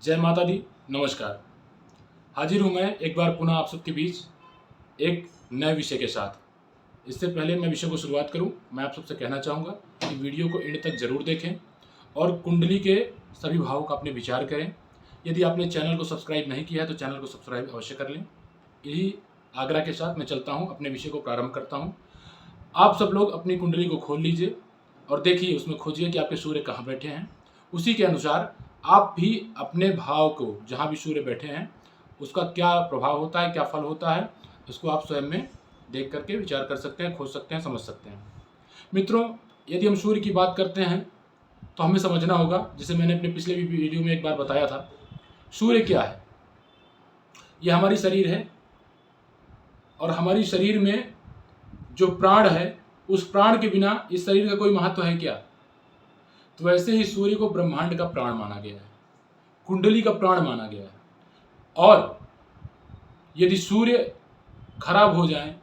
जय माता दी। नमस्कार। हाजिर हूँ मैं एक बार पुनः आप सबके बीच एक नए विषय के साथ। इससे पहले मैं विषय को शुरुआत करूँ, मैं आप सबसे कहना चाहूँगा कि वीडियो को एंड तक ज़रूर देखें और कुंडली के सभी भावों का अपने विचार करें। यदि आपने चैनल को सब्सक्राइब नहीं किया है तो चैनल को सब्सक्राइब अवश्य कर लें। यही आग्रह के साथ मैं चलता हूँ, अपने विषय को प्रारंभ करता हूँ। आप सब लोग अपनी कुंडली को खोल लीजिए और देखिए, उसमें खोजिए कि आपके सूर्य कहाँ बैठे हैं। उसी के अनुसार आप भी अपने भाव को, जहाँ भी सूर्य बैठे हैं, उसका क्या प्रभाव होता है, क्या फल होता है, उसको आप स्वयं में देख करके विचार कर सकते हैं, खोज सकते हैं, समझ सकते हैं। मित्रों, यदि हम सूर्य की बात करते हैं तो हमें समझना होगा, जैसे मैंने अपने पिछले भी वीडियो में एक बार बताया था, सूर्य क्या है। यह हमारी शरीर है और हमारी शरीर में जो प्राण है, उस प्राण के बिना इस शरीर का कोई महत्व है क्या? तो वैसे ही सूर्य को ब्रह्मांड का प्राण माना गया है, कुंडली का प्राण माना गया है। और यदि सूर्य खराब हो जाए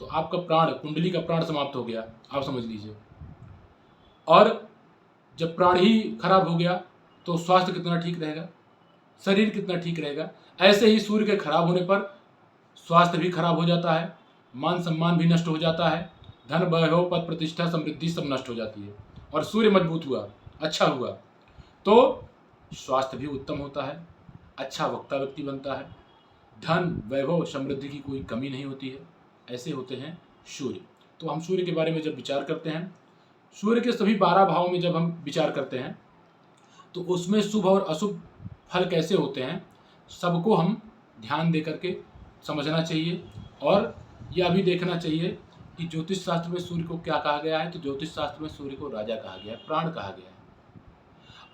तो आपका प्राण, कुंडली का प्राण समाप्त हो गया, आप समझ लीजिए। और जब प्राण ही खराब हो गया तो स्वास्थ्य कितना ठीक रहेगा, शरीर कितना ठीक रहेगा। ऐसे ही सूर्य के खराब होने पर स्वास्थ्य भी खराब हो जाता है, मान सम्मान भी नष्ट हो जाता है, धन वैभव पद प्रतिष्ठा समृद्धि सब नष्ट हो जाती है। और सूर्य मजबूत हुआ, अच्छा हुआ, तो स्वास्थ्य भी उत्तम होता है, अच्छा वक्ता व्यक्ति बनता है, धन वैभव समृद्धि की कोई कमी नहीं होती है। ऐसे होते हैं सूर्य। तो हम सूर्य के बारे में जब विचार करते हैं, सूर्य के सभी 12 भावों में जब हम विचार करते हैं, तो उसमें शुभ और अशुभ फल कैसे होते हैं, सबको हम ध्यान दे करके समझना चाहिए। और यह भी देखना चाहिए कि ज्योतिष शास्त्र में सूर्य को क्या कहा गया है। तो ज्योतिष शास्त्र में सूर्य को राजा कहा गया है, प्राण कहा गया है।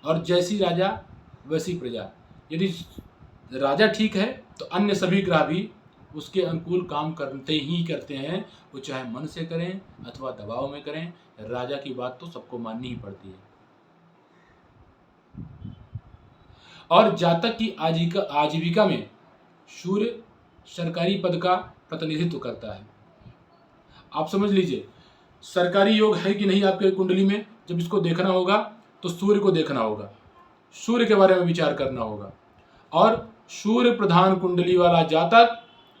और जैसी राजा वैसी प्रजा। यदि राजा ठीक है तो अन्य सभी ग्रह भी उसके अनुकूल काम करते ही करते हैं, वो चाहे मन से करें अथवा दबाव में करें। राजा की बात तो सबको माननी ही पड़ती है। और जातक की आजीविका में सूर्य सरकारी पद का प्रतिनिधित्व करता है। आप समझ लीजिए, सरकारी योग है कि नहीं आपके कुंडली में, जब इसको देखना होगा तो सूर्य को देखना होगा, सूर्य के बारे में विचार करना होगा। और सूर्य प्रधान कुंडली वाला जातक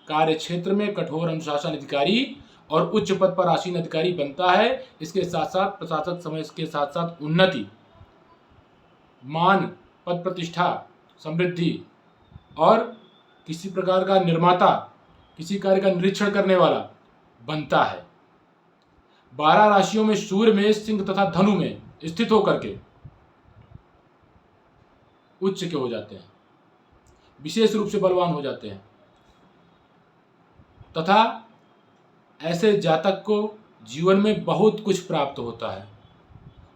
कार्य क्षेत्र में कठोर अनुशासन अधिकारी और उच्च पद पर आसीन अधिकारी बनता है। इसके साथ साथ प्रशासक समय के साथ साथ उन्नति, मान, पद प्रतिष्ठा, समृद्धि और किसी प्रकार का निर्माता, किसी कार्य का निरीक्षण करने वाला बनता है। 12 राशियों में सूर्य में सिंह तथा धनु में स्थित होकर के उच्च के हो जाते हैं, विशेष रूप से बलवान हो जाते हैं। तथा ऐसे जातक को जीवन में बहुत कुछ प्राप्त होता है,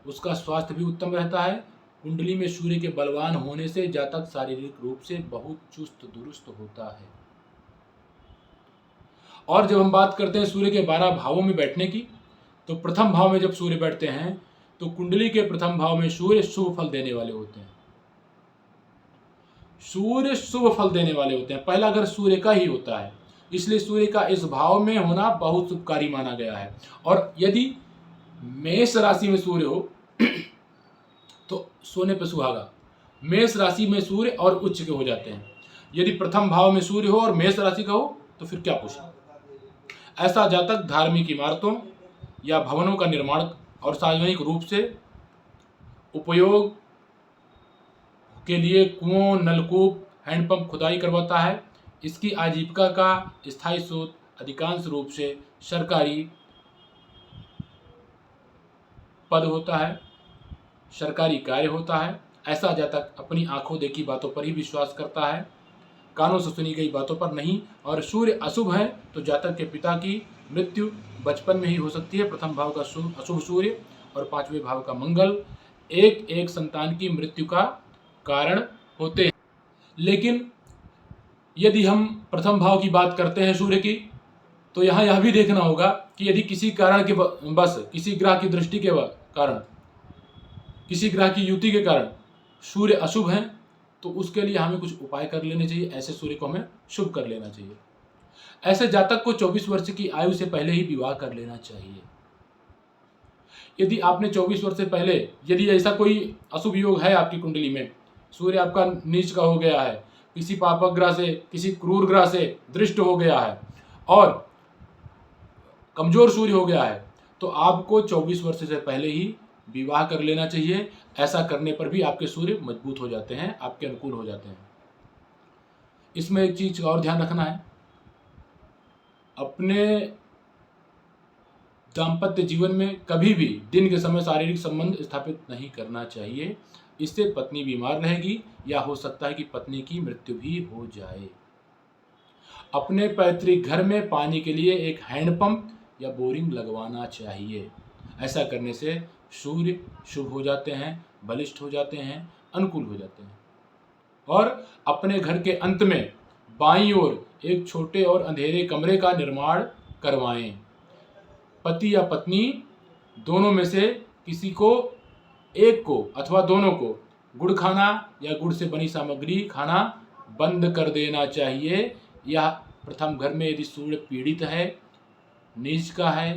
उसका स्वास्थ्य भी उत्तम रहता है। कुंडली में सूर्य के बलवान होने से जातक शारीरिक रूप से बहुत चुस्त दुरुस्त होता है। और जब हम बात करते हैं सूर्य के 12 भावों में बैठने की, तो प्रथम भाव में जब सूर्य बैठते हैं तो कुंडली के प्रथम भाव में सूर्य शुभ फल देने वाले होते हैं। सूर्य शुभ फल देने वाले होते हैं, पहला घर सूर्य का ही होता है, इसलिए सूर्य का इस भाव में होना बहुत शुभकारी माना गया है। और यदि मेष राशि में सूर्य हो तो सोने पे सुहागा। मेष राशि में सूर्य और उच्च के हो जाते हैं। यदि प्रथम भाव में सूर्य हो और मेष राशि का हो तो फिर क्या पूछना। ऐसा जातक धार्मिक इमारतों या भवनों का निर्माण और सार्वजनिक रूप से उपयोग के लिए कुओं, नलकूप, हैंडपंप खुदाई करवाता है। इसकी आजीविका का स्थायी स्रोत अधिकांश रूप से सरकारी पद होता है, सरकारी कार्य होता है। ऐसा जातक अपनी आंखों देखी बातों पर ही विश्वास करता है, कानों से सुनी गई बातों पर नहीं। और सूर्य अशुभ है तो जातक के पिता की मृत्यु बचपन में ही हो सकती है। प्रथम भाव का अशुभ सूर्य और 5वें भाव का मंगल एक एक संतान की मृत्यु का कारण होते हैं। लेकिन यदि हम प्रथम भाव की बात करते हैं सूर्य की, तो यहाँ यह भी देखना होगा कि यदि किसी कारण के बस, किसी ग्रह की दृष्टि के कारण, किसी ग्रह की युति के कारण सूर्य अशुभ हैं, तो उसके लिए हमें कुछ उपाय कर लेने चाहिए। ऐसे सूर्य को हमें शुभ कर लेना चाहिए। ऐसे जातक को 24 वर्ष की आयु से पहले ही विवाह कर लेना चाहिए। यदि आपने 24 वर्ष से पहले, यदि ऐसा कोई अशुभ योग है आपकी कुंडली में, सूर्य आपका नीच का हो गया है, किसी पापक ग्रह से, किसी क्रूर ग्रह से दृष्ट हो गया है और कमजोर सूर्य हो गया है, तो आपको 24 वर्ष से पहले ही विवाह कर लेना चाहिए। ऐसा करने पर भी आपके सूर्य मजबूत हो जाते हैं, आपके अनुकूल हो जाते हैं। इसमें एक चीज और ध्यान रखना है, अपने दाम्पत्य जीवन में कभी भी दिन के समय शारीरिक संबंध स्थापित नहीं करना चाहिए। इससे पत्नी बीमार रहेगी या हो सकता है कि पत्नी की मृत्यु भी हो जाए। अपने पैतृक घर में पानी के लिए एक हैंडपंप या बोरिंग लगवाना चाहिए। ऐसा करने से सूर्य शुभ हो जाते हैं, बलिष्ठ हो जाते हैं, अनुकूल हो जाते हैं। और अपने घर के अंत में बाईं ओर एक छोटे और अंधेरे कमरे का निर्माण करवाएं। पति या पत्नी दोनों में से किसी को, एक को अथवा दोनों को गुड़ खाना या गुड़ से बनी सामग्री खाना बंद कर देना चाहिए। या प्रथम घर में यदि सूर्य पीड़ित है, नीच का है,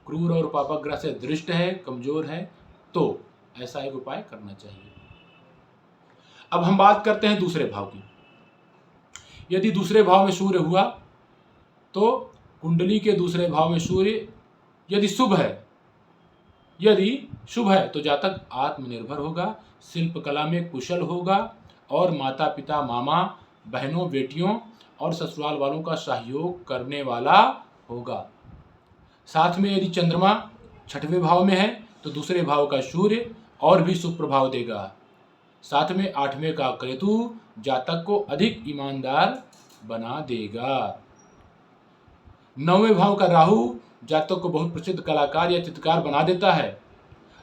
क्रूर और पापक ग्रह से दृष्ट है, कमजोर है, तो ऐसा एक उपाय करना चाहिए। अब हम बात करते हैं दूसरे भाव की। यदि दूसरे भाव में सूर्य हुआ तो कुंडली के दूसरे भाव में सूर्य यदि शुभ है तो जातक आत्मनिर्भर होगा, शिल्प कला में कुशल होगा और माता पिता, मामा, बहनों, बेटियों और ससुराल वालों का सहयोग करने वाला होगा। साथ में यदि चंद्रमा छठवें भाव में है तो दूसरे भाव का सूर्य और भी शुभ प्रभाव देगा। साथ में 8वें का केतु जातक को अधिक ईमानदार बना देगा। 9वें भाव का राहु जातक को बहुत प्रसिद्ध कलाकार या चित्रकार बना देता है।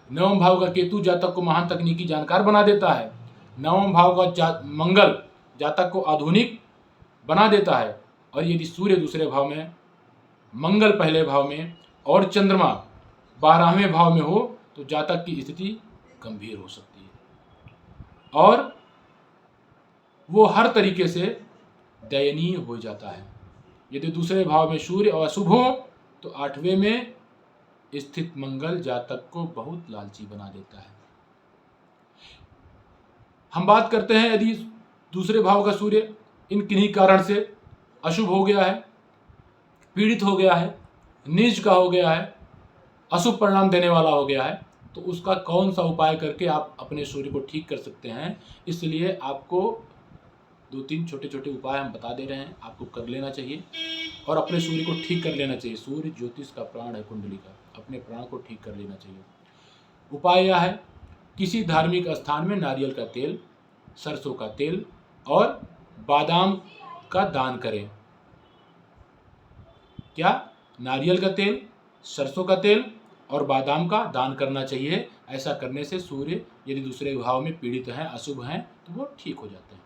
9वें भाव का केतु जातक को महान तकनीकी जानकार बना देता है। 9वें भाव का मंगल जातक को आधुनिक बना देता है। और यदि सूर्य दूसरे भाव में, मंगल पहले भाव में और चंद्रमा 12वें भाव में हो तो जातक की स्थिति गंभीर हो सकती है और वो हर तरीके से दयनीय हो जाता है। यदि दूसरे भाव में सूर्य अशुभ हो तो 8वें में स्थित मंगल जातक को बहुत लालची बना देता है। हम बात करते हैं यदि दूसरे भाव का सूर्य इन किन्हीं कारण से अशुभ हो गया है, पीड़ित हो गया है, नीच का हो गया है, अशुभ परिणाम देने वाला हो गया है, तो उसका कौन सा उपाय करके आप अपने सूर्य को ठीक कर सकते हैं। इसलिए आपको 2-3 छोटे छोटे उपाय हम बता दे रहे हैं, आपको कर लेना चाहिए और अपने सूर्य को ठीक कर लेना चाहिए। सूर्य ज्योतिष का प्राण है, कुंडली का, अपने प्राण को ठीक कर लेना चाहिए। उपाय यह है, किसी धार्मिक स्थान में नारियल का तेल, सरसों का तेल और बादाम का दान करें। क्या? नारियल का तेल, सरसों का तेल और बादाम का दान करना चाहिए। ऐसा करने से सूर्य यदि दूसरे भाव में पीड़ित हैं, अशुभ हैं, तो वो ठीक हो जाते हैं।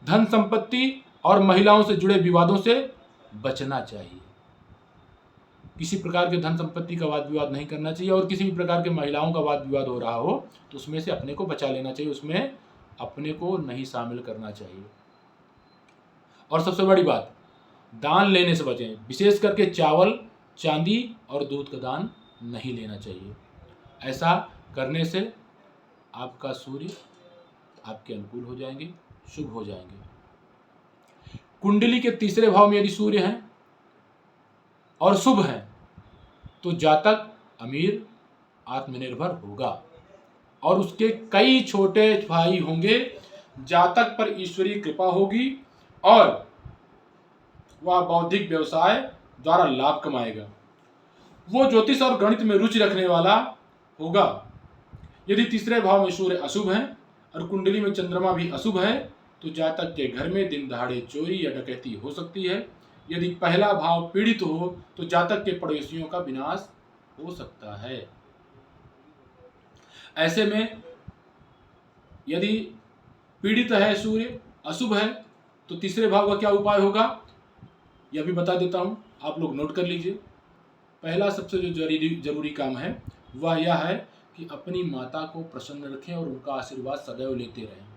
धन संपत्ति और महिलाओं से जुड़े विवादों से बचना चाहिए। किसी प्रकार के धन संपत्ति का वाद विवाद नहीं करना चाहिए और किसी भी प्रकार के महिलाओं का वाद विवाद हो रहा हो तो उसमें से अपने को बचा लेना चाहिए, उसमें अपने को नहीं शामिल करना चाहिए। और सबसे बड़ी बात, दान लेने से बचें। विशेष करके चावल, चांदी और दूध का दान नहीं लेना चाहिए। ऐसा करने से आपका सूर्य आपके अनुकूल हो जाएंगे, शुभ हो जाएंगे। कुंडली के तीसरे भाव में यदि सूर्य हैं और शुभ हैं तो जातक अमीर, आत्मनिर्भर होगा और उसके कई छोटे भाई होंगे। जातक पर ईश्वरीय कृपा होगी और वह बौद्धिक व्यवसाय द्वारा लाभ कमाएगा। वो ज्योतिष और गणित में रुचि रखने वाला होगा। यदि तीसरे भाव में सूर्य अशुभ हैं और कुंडली में चंद्रमा भी अशुभ है तो जातक के घर में दिन दहाड़े चोरी या डकैती हो सकती है। यदि पहला भाव पीड़ित हो तो जातक के पड़ोसियों का विनाश हो सकता है। ऐसे में यदि पीड़ित है, सूर्य अशुभ है, तो तीसरे भाव का क्या उपाय होगा यह भी बता देता हूं, आप लोग नोट कर लीजिए। पहला सबसे जो जरूरी काम है वह यह है कि अपनी माता को प्रसन्न रखें और उनका आशीर्वाद सदैव लेते रहें।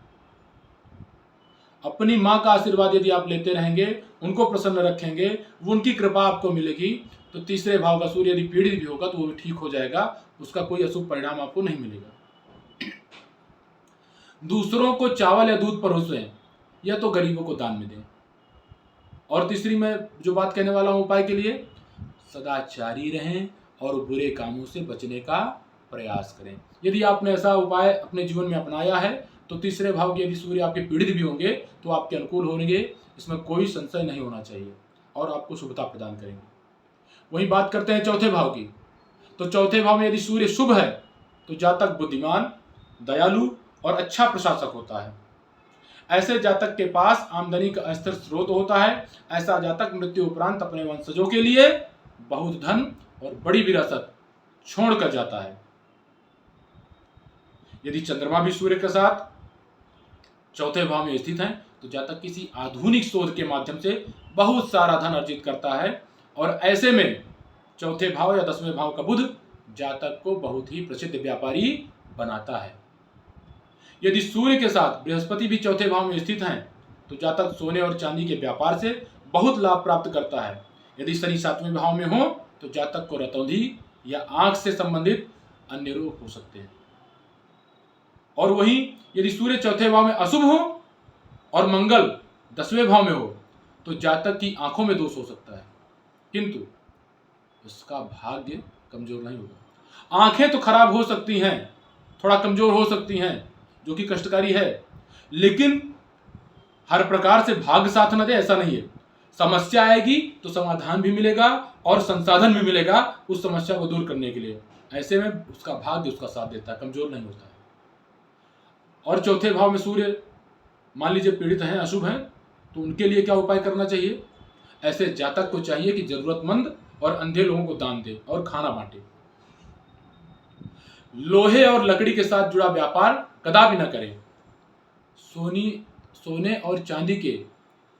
अपनी माँ का आशीर्वाद यदि आप लेते रहेंगे, उनको प्रसन्न रखेंगे, वो उनकी कृपा आपको मिलेगी, तो तीसरे भाव का सूर्य यदि पीड़ित भी होगा तो वो भी ठीक हो जाएगा, उसका कोई अशुभ परिणाम आपको नहीं मिलेगा। दूसरों को चावल या दूध परोसें या तो गरीबों को दान में दें। और तीसरी मैं जो बात कहने वाला हूं उपाय के लिए, सदाचारी रहें और बुरे कामों से बचने का प्रयास करें। यदि आपने ऐसा उपाय अपने जीवन में अपनाया है तो तीसरे भाव के यदि सूर्य आपके पीड़ित भी होंगे तो आपके अनुकूल होंगे, इसमें कोई संशय नहीं होना चाहिए और आपको शुभता प्रदान करेंगे। वहीं बात करते हैं चौथे भाव की, तो चौथे भाव में यदि सूर्य शुभ है तो जातक बुद्धिमान, दयालु और अच्छा प्रशासक होता है। ऐसे जातक के पास आमदनी का अस्थिर स्रोत होता है। ऐसा जातक मृत्यु उपरांत अपने वंशजों के लिए बहुत धन और बड़ी विरासत छोड़ कर जाता है। यदि चंद्रमा भी सूर्य के साथ चौथे भाव में स्थित है तो जातक किसी आधुनिक शोध के माध्यम से बहुत सारा धन अर्जित करता है। और ऐसे में चौथे भाव या 10वें भाव का बुध जातक को बहुत ही प्रसिद्ध व्यापारी बनाता है। यदि सूर्य के साथ बृहस्पति भी चौथे भाव में स्थित हैं तो जातक सोने और चांदी के व्यापार से बहुत लाभ प्राप्त करता है। यदि शनि 7वें भाव में हो तो जातक को रतौंधी या आंख से संबंधित अन्य रोग हो सकते हैं। और वहीं यदि सूर्य चौथे भाव में अशुभ हो और मंगल 10वें भाव में हो तो जातक की आंखों में दोष हो सकता है, किंतु उसका भाग्य कमजोर नहीं होगा। आंखें तो खराब हो सकती हैं, थोड़ा कमजोर हो सकती हैं, जो कि कष्टकारी है, लेकिन हर प्रकार से भाग्य साथ न दे ऐसा नहीं है। समस्या आएगी तो समाधान भी मिलेगा और संसाधन भी मिलेगा उस समस्या को दूर करने के लिए। ऐसे में उसका भाग्य उसका साथ देता है, कमजोर नहीं होता है। और चौथे भाव में सूर्य मान लीजिए पीड़ित हैं, अशुभ हैं, तो उनके लिए क्या उपाय करना चाहिए? ऐसे जातक को चाहिए कि जरूरतमंद और अंधे लोगों को दान दे और खाना बांटे। लोहे और लकड़ी के साथ जुड़ा व्यापार कदापि न करें। सोने और चांदी के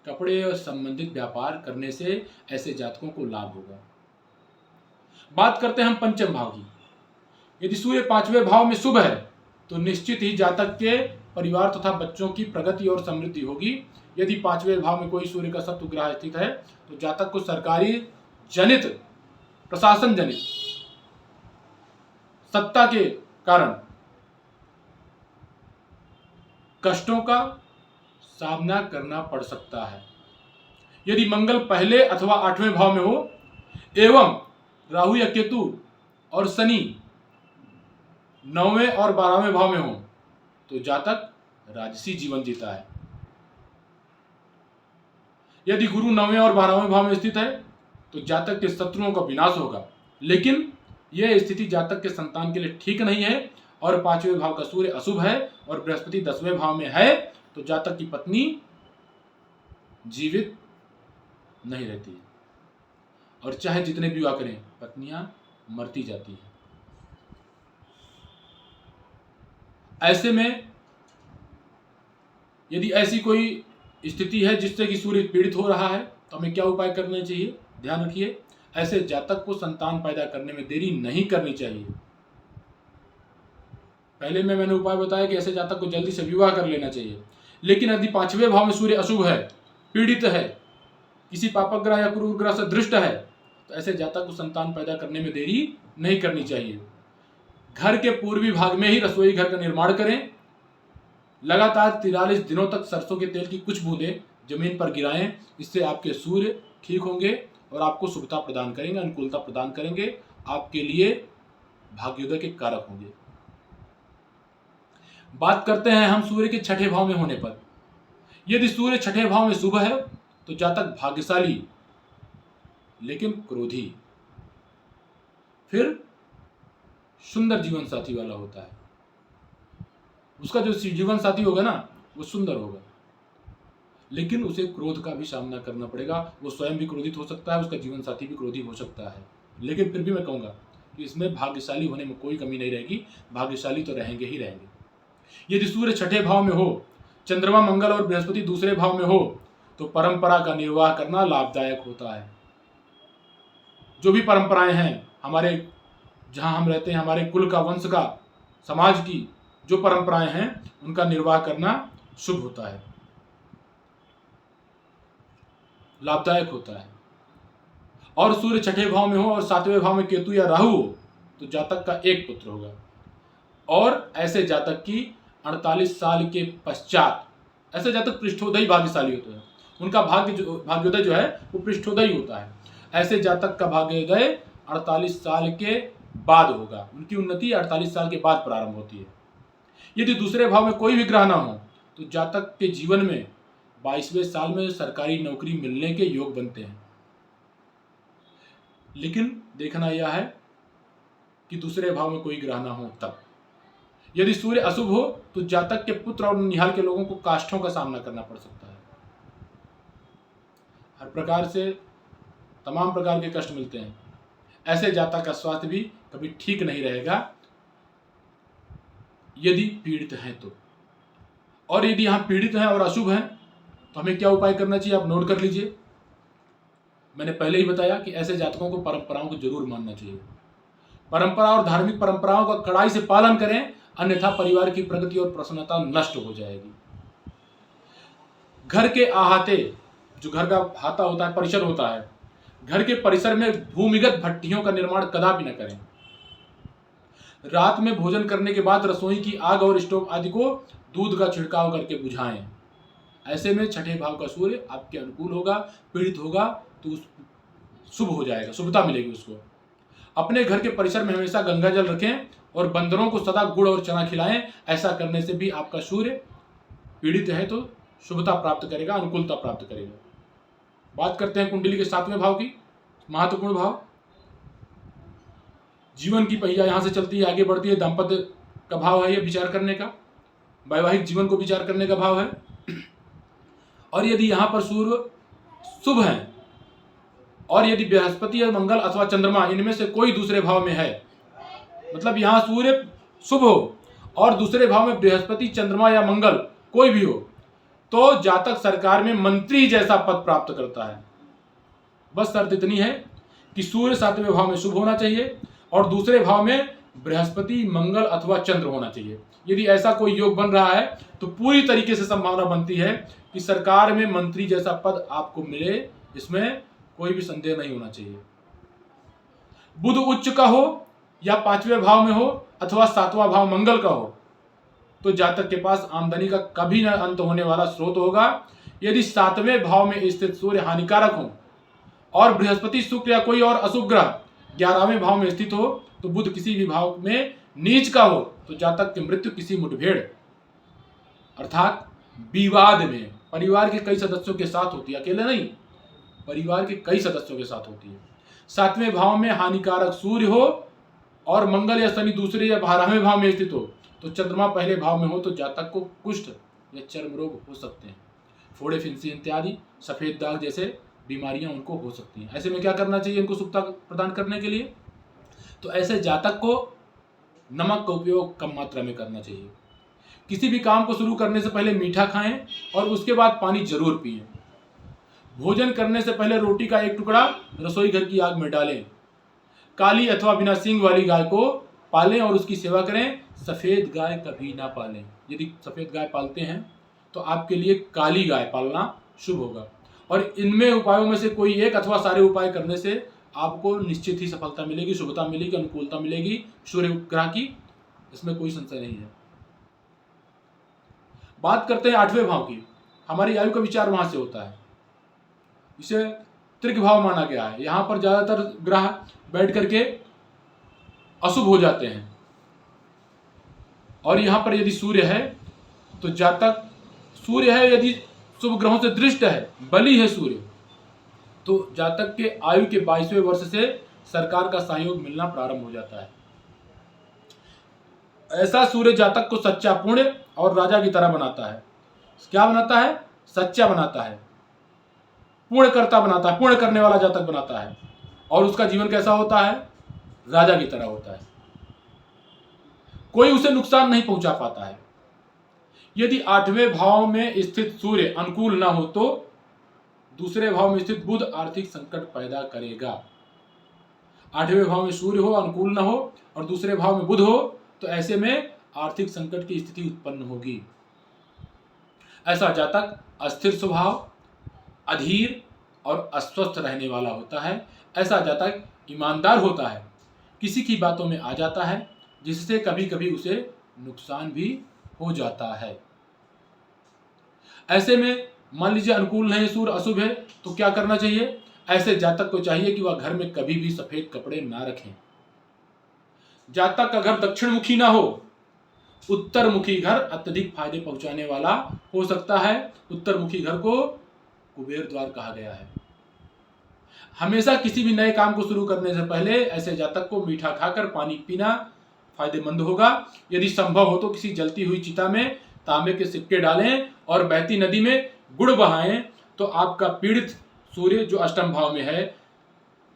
कपड़े और संबंधित व्यापार करने से ऐसे जातकों को लाभ होगा। बात करते हैं हम पंचम भाव की। यदि सूर्य 5वें भाव में शुभ है तो निश्चित ही जातक के परिवार तथा बच्चों की प्रगति और समृद्धि होगी। यदि 5वें भाव में कोई सूर्य का शत्रु ग्रह स्थित है तो जातक को सरकारी जनित, प्रशासन जनित सत्ता के कारण कष्टों का सामना करना पड़ सकता है। यदि मंगल पहले अथवा 8वें भाव में हो एवं राहु या केतु और शनि 9वें और 12वें भाव में हो तो जातक राजसी जीवन जीता है। यदि गुरु 9वें और 12वें भाव में स्थित है तो जातक के शत्रुओं का विनाश होगा, लेकिन यह स्थिति जातक के संतान के लिए ठीक नहीं है। और 5वें भाव का सूर्य अशुभ है और बृहस्पति 10वें भाव में है तो जातक की पत्नी जीवित नहीं रहती है और चाहे जितने भी विवाह करें पत्नियां मरती जाती हैं। ऐसे में यदि ऐसी कोई स्थिति है जिससे कि सूर्य पीड़ित हो रहा है तो हमें क्या उपाय करने चाहिए? ध्यान रखिए, ऐसे जातक को संतान पैदा करने में देरी नहीं करनी चाहिए। पहले में मैंने उपाय बताया कि ऐसे जातक को जल्दी से विवाह कर लेना चाहिए। लेकिन यदि 5वें भाव में सूर्य अशुभ है, पीड़ित है, किसी पापक ग्रह या क्रूर ग्रह से दृष्ट है तो ऐसे जातक को संतान पैदा करने में देरी नहीं करनी चाहिए। घर के पूर्वी भाग में ही रसोई घर का निर्माण करें। लगातार 43 दिनों तक सरसों के तेल की कुछ बूंदें जमीन पर गिराएं। इससे आपके सूर्य ठीक होंगे और आपको शुभता प्रदान करेंगे, अनुकूलता प्रदान करेंगे, आपके लिए भाग्योदय के कारक होंगे। बात करते हैं हम सूर्य के 6ठे भाव में होने पर। यदि सूर्य 6ठे भाव में शुभ है तो जातक भाग्यशाली लेकिन क्रोधी, फिर सुंदर जीवन साथी वाला होता है। उसका जो जीवन साथी होगा ना वो सुंदर होगा, लेकिन उसे क्रोध का भी सामना करना पड़ेगा। वो स्वयं भी क्रोधित हो सकता है, उसका जीवन साथी भी क्रोधी हो सकता है, लेकिन फिर भी मैं कहूँगा कि इसमें भाग्यशाली होने में कोई कमी नहीं रहेगी, भाग्यशाली तो रहेंगे ही रहेंगे। यदि सूर्य 6ठे भाव में हो, चंद्रमा, मंगल और बृहस्पति दूसरे भाव में हो तो परंपरा का निर्वाह करना लाभदायक होता है। जो भी परंपराएं हैं हमारे, जहां हम रहते हैं, हमारे कुल का, वंश का, समाज की जो परंपराएं हैं उनका निर्वाह करना शुभ होता है, लाभदायक होता है। और सूर्य 6ठे भाव में हो और 7वें भाव में केतु या राहु हो तो जातक का एक पुत्र होगा और ऐसे जातक की 48 साल के पश्चात, ऐसे जातक पृष्ठोदय भाग्यशाली होते हैं। उनका भाग्योदय जो है वो पृष्ठोदय होता है। ऐसे जातक का भाग्योदय 48 साल के बाद होगा। उनकी उन्नति 48 साल के बाद प्रारंभ होती है। यदि दूसरे भाव में कोई भी ग्रह ना हो तो जातक के जीवन में 22वें साल में सरकारी नौकरी मिलने के योग बनते हैं। लेकिन देखना यह है कि दूसरे भाव में कोई ग्रह ना हो तब। यदि सूर्य अशुभ हो तो जातक के पुत्र और निहाल के लोगों को काष्ठों का सामना करना पड़ सकता है। हर प्रकार से तमाम प्रकार के कष्ट मिलते हैं। ऐसे जातक का स्वास्थ्य भी कभी ठीक नहीं रहेगा यदि पीड़ित हैं तो। और यदि यहाँ पीड़ित हैं और अशुभ हैं तो हमें क्या उपाय करना चाहिए, आप नोट कर लीजिए। मैंने पहले ही बताया कि ऐसे जातकों को परंपराओं को जरूर मानना चाहिए। परंपरा और धार्मिक परंपराओं का कड़ाई से पालन करें, अन्यथा परिवार की प्रगति और प्रसन्नता नष्ट हो जाएगी। घर के अहाते, जो घर का हाता होता है, परिसर होता है, घर के परिसर में भूमिगत भट्टियों का निर्माण कदापि न करें। रात में भोजन करने के बाद रसोई की आग और स्टोव आदि को दूध का छिड़काव करके बुझाएं। ऐसे में छठे भाव का सूर्य आपके अनुकूल होगा। पीड़ित होगा तो शुभ हो जाएगा, शुभता मिलेगी उसको। अपने घर के परिसर में हमेशा गंगा जल रखें और बंदरों को सदा गुड़ और चना खिलाएं। ऐसा करने से भी आपका सूर्य पीड़ित है तो शुभता प्राप्त करेगा, अनुकूलता प्राप्त करेगा। बात करते हैं कुंडली के 7वें भाव की, महत्वपूर्ण भाव। जीवन की पहिया यहां से चलती है, आगे बढ़ती है। दाम्पत्य का भाव है, यह विचार करने का, वैवाहिक जीवन को विचार करने का भाव है। और यदि यहां पर सूर्य शुभ है और यदि बृहस्पति या मंगल अथवा चंद्रमा इनमें से कोई दूसरे भाव में है, मतलब यहां सूर्य शुभ हो और दूसरे भाव में बृहस्पति, चंद्रमा या मंगल कोई भी हो, तो जातक सरकार में मंत्री जैसा पद प्राप्त करता है। बस शर्त इतनी है कि सूर्य 7वें भाव में शुभ होना चाहिए और दूसरे भाव में बृहस्पति, मंगल अथवा चंद्र होना चाहिए। यदि ऐसा कोई योग बन रहा है तो पूरी तरीके से संभावना बनती है कि सरकार में मंत्री जैसा पद आपको मिले, इसमें कोई भी संदेह नहीं होना चाहिए। बुध उच्च का हो या 5वें भाव में हो अथवा 7वां भाव मंगल का हो तो जातक के पास आमदनी का कभी न अंत होने वाला स्रोत होगा। यदि 7वें भाव में स्थित सूर्य हानिकारक हो और बृहस्पति, शुक्र या कोई और अशुभ ग्रह 11वें भाव में स्थित हो तो बुध किसी भी भाव में नीच का हो तो जातक की मृत्यु किसी मुठभेड़ अर्थात विवाद में परिवार के कई सदस्यों के साथ होती है, अकेले नहीं, परिवार के कई सदस्यों के साथ होती है। 7वें भाव में हानिकारक सूर्य हो और मंगल या शनि दूसरे या 12वें भाव में स्थित हो तो चंद्रमा पहले भाव में हो तो जातक को कुष्ठ या चर्म रोग हो सकते हैं। फोड़े, फिंसी इत्यादि, सफेद दाग जैसे बीमारियां उनको हो सकती हैं। ऐसे में क्या करना चाहिए इनको सुखता प्रदान करने के लिए? तो ऐसे जातक को नमक का उपयोग कम मात्रा में करना चाहिए। किसी भी काम को शुरू करने से पहले मीठा खाएं और उसके बाद पानी जरूर पिएं। भोजन करने से पहले रोटी का एक टुकड़ा रसोई घर की आग में डालें। काली अथवा बिना सींग वाली गाय को पालें और उसकी सेवा करें। सफेद गाय कभी ना पालें। यदि सफेद गाय पालते हैं तो आपके लिए काली गाय पालना शुभ होगा। और इनमें उपायों में से कोई एक अथवा सारे उपाय करने से आपको निश्चित ही सफलता मिलेगी, शुभता मिलेगी, अनुकूलता मिलेगी सूर्य ग्रह की, इसमें कोई संशय नहीं है। बात करते हैं 8वें भाव की। हमारी आयु का विचार वहां से होता है, इसे त्रिक भाव माना गया है। यहां पर ज्यादातर ग्रह बैठ करके अशुभ हो जाते हैं और यहां पर यदि सूर्य है तो जातक, सूर्य है यदि शुभ ग्रहों से दृष्ट है, बली है सूर्य, तो जातक के आयु के 22वें वर्ष से सरकार का सहयोग मिलना प्रारंभ हो जाता है। ऐसा सूर्य जातक को सच्चा, पुण्य और राजा की तरह बनाता है। क्या बनाता है? सच्चा बनाता है, पूर्णकर्ता बनाता है, पूर्ण करने वाला जातक बनाता है। और उसका जीवन कैसा होता है? राजा की तरह होता है, कोई उसे नुकसान नहीं पहुंचा पाता है। यदि 8वें भाव में स्थित सूर्य अनुकूल ना हो तो दूसरे भाव में स्थित बुध आर्थिक संकट पैदा करेगा। 8वें भाव में सूर्य हो, अनुकूल ना हो और दूसरे भाव में बुध हो तो ऐसे में आर्थिक संकट की स्थिति उत्पन्न होगी। ऐसा जातक अस्थिर स्वभाव, अधीर और अस्वस्थ रहने वाला होता है। ऐसा जातक ईमानदार होता है, किसी की बातों में आ जाता है जिससे कभी कभी उसे नुकसान भी हो जाता है। ऐसे में मान लीजिए अनुकूल नहीं, सूर्य अशुभ है, तो क्या करना चाहिए? ऐसे जातक को चाहिए कि वह घर में कभी भी सफेद कपड़े ना रखें। जातक का घर दक्षिण मुखी ना हो, उत्तर मुखी घर अत्यधिक फायदे पहुंचाने वाला हो सकता है। उत्तर मुखी घर को कुबेर द्वार कहा गया है। हमेशा किसी भी नए काम को शुरू करने से पहले ऐसे जातक को मीठा खाकर पानी पीना फायदेमंद होगा। यदि संभव हो तो किसी जलती हुई चिता में तांबे के सिक्के डालें और बहती नदी में गुड़ बहाएं, तो आपका पीड़ित सूर्य जो अष्टम भाव में है,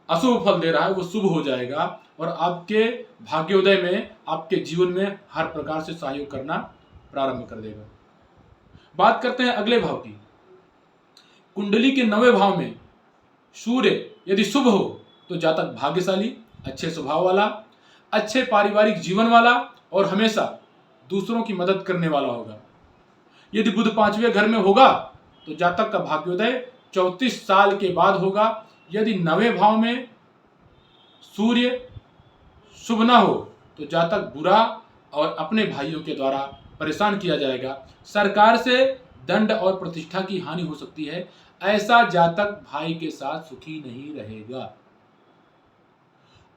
अशुभ फल दे रहा है, वो शुभ हो जाएगा और आपके भाग्योदय में, आपके जीवन में हर प्रकार से सहयोग करना प्रारंभ कर देगा। बात करते हैं अगले भाव की। कुंडली के 9वें भाव में सूर्य यदि शुभ हो तो जातक भाग्यशाली, अच्छे स्वभाव वाला, अच्छे पारिवारिक जीवन वाला और हमेशा दूसरों की मदद करने वाला होगा। यदि बुध 5वें घर में होगा तो जातक का भाग्योदय 34 साल के बाद होगा। यदि 9वें भाव में सूर्य शुभ ना हो तो जातक बुरा और अपने भाइयों के द्वारा परेशान किया जाएगा। सरकार से दंड और प्रतिष्ठा की हानि हो सकती है। ऐसा जातक भाई के साथ सुखी नहीं रहेगा।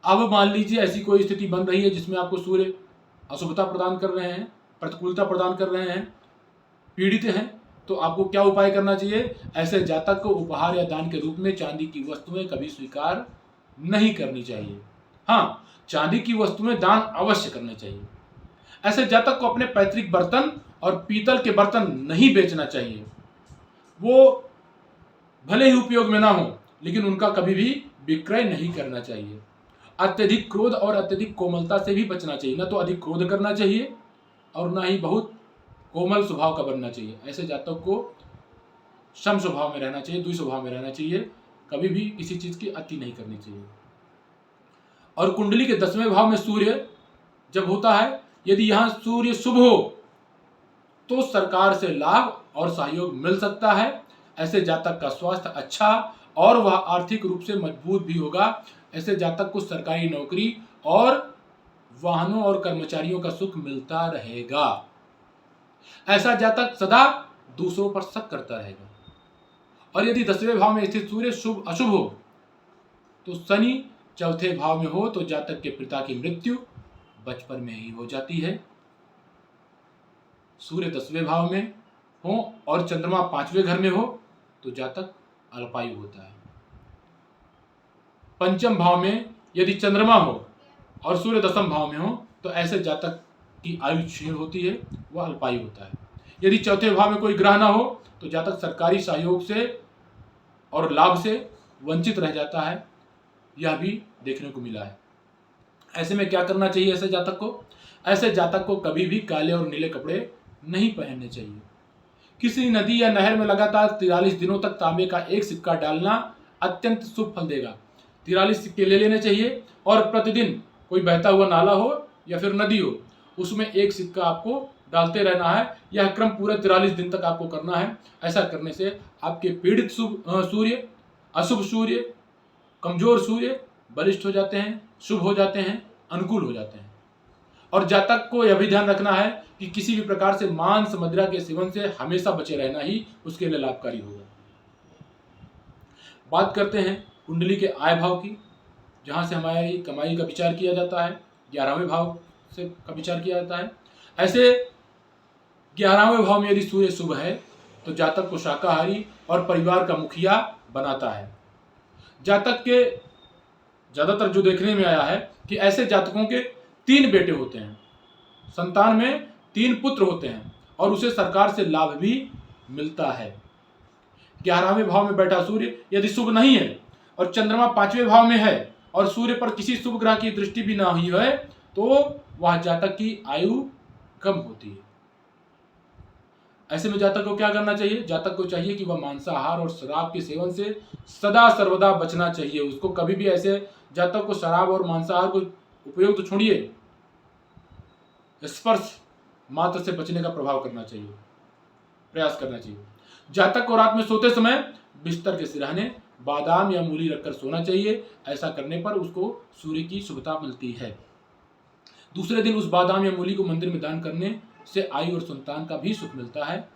अब मान लीजिए ऐसी कोई स्थिति बन रही है जिसमें आपको सूर्य अशुभता प्रदान कर रहे हैं, प्रतिकूलता प्रदान कर रहे हैं, पीड़ित हैं, तो आपको क्या उपाय करना चाहिए? ऐसे जातक को उपहार या दान के रूप में चांदी की वस्तुएं कभी स्वीकार नहीं करनी चाहिए। हाँ, चांदी की वस्तुएं दान अवश्य करना चाहिए। ऐसे जातक को अपने पैतृक बर्तन और पीतल के बर्तन नहीं बेचना चाहिए। वो भले ही उपयोग में ना हो, लेकिन उनका कभी भी विक्रय नहीं करना चाहिए। अत्यधिक क्रोध और अत्यधिक कोमलता से भी बचना चाहिए। ना तो अधिक क्रोध करना चाहिए और ना ही बहुत कोमल स्वभाव का बनना चाहिए। ऐसे जातक को सम स्वभाव में रहना चाहिए, द्वि स्वभाव में रहना चाहिए। कभी भी किसी चीज की अति नहीं करनी चाहिए। और कुंडली के 10वें भाव में सूर्य जब होता है, यदि यहां सूर्य शुभ हो तो सरकार से लाभ और सहयोग मिल सकता है। ऐसे जातक का स्वास्थ्य अच्छा और वह आर्थिक रूप से मजबूत भी होगा। ऐसे जातक को सरकारी नौकरी और वाहनों और कर्मचारियों का सुख मिलता रहेगा। ऐसा जातक सदा दूसरों पर शक करता रहेगा। और यदि 10वें भाव में स्थित सूर्य शुभ अशुभ हो तो शनि 4थे भाव में हो तो जातक के पिता की मृत्यु बचपन में ही हो जाती है। सूर्य 10वें भाव में हो और चंद्रमा 5वें घर में हो तो जातक अल्पायु होता है। पंचम भाव में यदि चंद्रमा हो और सूर्य 10वें भाव में हो तो ऐसे जातक की आयु क्षीण होती है, वह अल्पायु होता है। यदि 4थे भाव में कोई ग्रह ना हो तो जातक सरकारी सहयोग से और लाभ से वंचित रह जाता है। यह भी देखने को मिला है। ऐसे में क्या करना चाहिए ऐसे जातक को? ऐसे जातक को कभी भी काले और नीले कपड़े नहीं पहनने चाहिए। किसी नदी या नहर में लगातार 43 दिनों तक तांबे का एक सिक्का डालना अत्यंत शुभ फल देगा। 43 सिक्के ले लेने चाहिए और प्रतिदिन कोई बहता हुआ नाला हो या फिर नदी हो, उसमें एक सिक्का आपको डालते रहना है। यह क्रम पूरा 43 दिन तक आपको करना है। ऐसा करने से आपके पीड़ित सूर्य, अशुभ सूर्य, कमजोर सूर्य बलिष्ठ हो जाते हैं, शुभ हो जाते हैं, अनुकूल हो जाते हैं। और जातक को यह भी ध्यान रखना है कि किसी भी प्रकार से मांस मदिरा के सेवन से हमेशा बचे रहना ही उसके लिए लाभकारी होगा। बात करते हैं कुंडली के आय भाव की, जहां से हमारी कमाई का विचार किया जाता है। 11वें भाव से का विचार किया जाता है। ऐसे 11वें भाव में यदि सूर्य शुभ है तो जातक को शाकाहारी और परिवार का मुखिया बनाता है। जातक के ज्यादातर जो देखने में आया है कि ऐसे जातकों के 3 बेटे होते हैं, संतान में 3 पुत्र होते हैं और उसे सरकार से लाभ भी मिलता है। 11वें भाव में बैठा सूर्य यदि शुभ नहीं है और चंद्रमा 5वें भाव में है और सूर्य पर किसी शुभ ग्रह की दृष्टि भी ना हुई है तो वह जातक की आयु कम होती है। ऐसे में जातक को क्या करना चाहिए? जातक को चाहिए कि वह मांसाहार और शराब के सेवन से सदा सर्वदा बचना चाहिए। उसको कभी भी ऐसे जातक को शराब और मांसाहार को उपयोग तो छोड़िए, स्पर्श मात्र से बचने का प्रभाव करना चाहिए, प्रयास करना चाहिए। जातक को रात में सोते समय बिस्तर के सिरहाने बादाम या मूली रखकर सोना चाहिए। ऐसा करने पर उसको सूर्य की शुभता मिलती है। दूसरे दिन उस बादाम या मूली को मंदिर में दान करने से आयु और संतान का भी सुख मिलता है।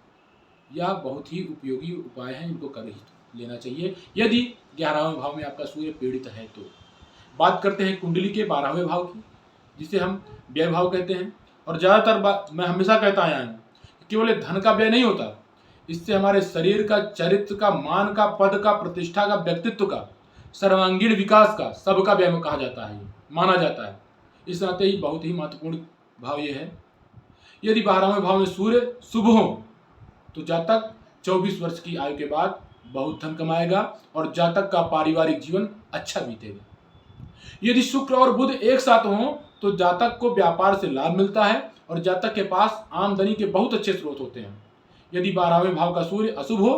यह बहुत ही उपयोगी उपाय हैं, इनको कर ही लेना चाहिए यदि 11वें भाव में आपका सूर्य पीड़ित है तो। बात करते हैं कुंडली के 12वें भाव की, जिसे हम व्यय भाव कहते हैं। और ज़्यादातर मैं हमेशा कहता आया हूँ, केवल धन का व्यय नहीं होता, इससे हमारे शरीर का, चरित्र का, मान का, पद का, प्रतिष्ठा का, व्यक्तित्व का, सर्वांगीण विकास का, सबका व्यय कहा जाता है, माना जाता है। इस नाते ही बहुत ही महत्वपूर्ण भाव ये है। यदि 12वें भाव में सूर्य शुभ हो तो जातक 24 वर्ष की आयु के बाद बहुत धन कमाएगा और जातक का पारिवारिक जीवन अच्छा बीतेगा। यदि शुक्र और बुध एक साथ हों तो जातक को व्यापार से लाभ मिलता है और जातक के पास आमदनी के बहुत अच्छे स्रोत होते हैं। यदि 12वें भाव का सूर्य अशुभ हो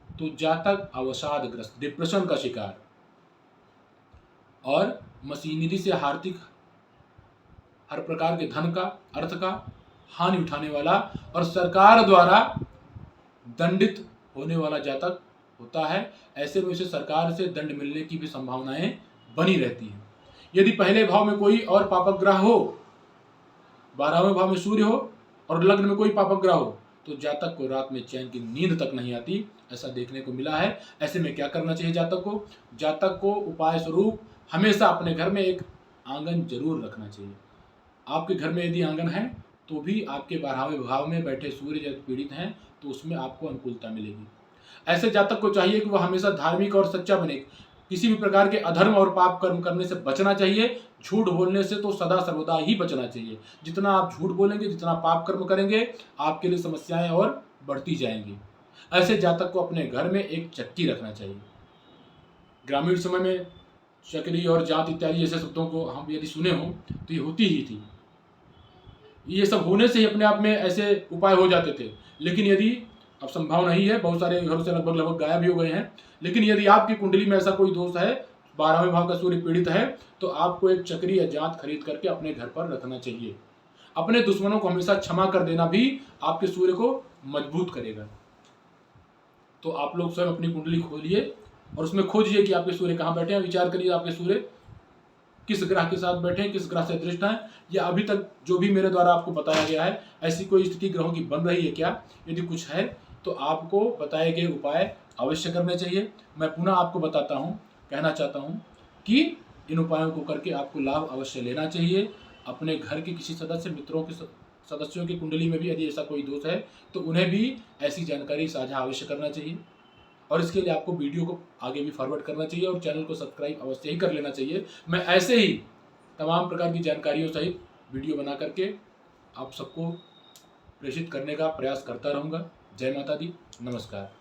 तो जातक अवसादग्रस्त, डिप्रेशन का शिकार और मशीनरी से आर्थिक हर प्रकार के धन का, अर्थ का हानि उठाने वाला और सरकार द्वारा दंडित होने वाला जातक होता है। ऐसे में उसे सरकार से दंड मिलने की भी संभावनाएं बनी रहती हैं। यदि पहले भाव में कोई और पापक ग्रह हो, 12वें भाव में सूर्य हो और लग्न में कोई पापक ग्रह हो तो जातक को रात में चैन की नींद तक नहीं आती, ऐसा देखने को मिला है। ऐसे में क्या करना चाहिए जातक को? जातक को उपाय स्वरूप हमेशा अपने घर में एक आंगन जरूर रखना चाहिए। आपके घर में यदि आंगन है तो भी आपके 12वें भाव में बैठे सूर्य जब पीड़ित हैं तो उसमें आपको अनुकूलता मिलेगी। ऐसे जातक को चाहिए कि वह हमेशा धार्मिक और सच्चा बने, किसी भी प्रकार के अधर्म और पाप कर्म करने से बचना चाहिए। झूठ बोलने से तो सदा सर्वदा ही बचना चाहिए। जितना आप झूठ बोलेंगे, जितना पाप कर्म करेंगे, आपके लिए समस्याएं और बढ़ती जाएंगी। ऐसे जातक को अपने घर में एक चक्की रखना चाहिए। ग्रामीण समय में चक्री और जात इत्यादि जैसे शब्दों को हम यदि सुने हो तो ये होती ही थी। ये सब होने से ही अपने आप में ऐसे उपाय हो जाते थे। लेकिन यदि अब संभव नहीं है, बहुत सारे घरों से लगभग गायब भी हो गए हैं। लेकिन यदि आपकी कुंडली में ऐसा कोई दोष है, 12वें भाव का सूर्य पीड़ित है, तो आपको एक चक्री या जांत खरीद करके अपने घर पर रखना चाहिए। अपने दुश्मनों को हमेशा क्षमा कर देना भी आपके सूर्य को मजबूत करेगा। तो आप लोग स्वयं अपनी कुंडली खोलिए और उसमें खोजिए कि आपके सूर्य कहाँ बैठे हैं। विचार करिए आपके सूर्य किस ग्रह के साथ बैठे हैं, किस ग्रह से दृष्ट हैं, या अभी तक जो भी मेरे द्वारा आपको बताया गया है ऐसी कोई स्थिति ग्रहों की बन रही है क्या। यदि कुछ है तो आपको बताए गए उपाय अवश्य करने चाहिए। मैं पुनः आपको बताता हूँ, कहना चाहता हूँ कि इन उपायों को करके आपको लाभ अवश्य लेना चाहिए। अपने घर के किसी सदस्य, मित्रों के सदस्यों की कुंडली में भी यदि ऐसा कोई दोष है तो उन्हें भी ऐसी जानकारी साझा अवश्य करना चाहिए। और इसके लिए आपको वीडियो को आगे भी फॉरवर्ड करना चाहिए और चैनल को सब्सक्राइब अवश्य ही कर लेना चाहिए। मैं ऐसे ही तमाम प्रकार की जानकारियों सहित वीडियो बना करके आप सबको प्रेषित करने का प्रयास करता रहूँगा। जय माता दी, नमस्कार।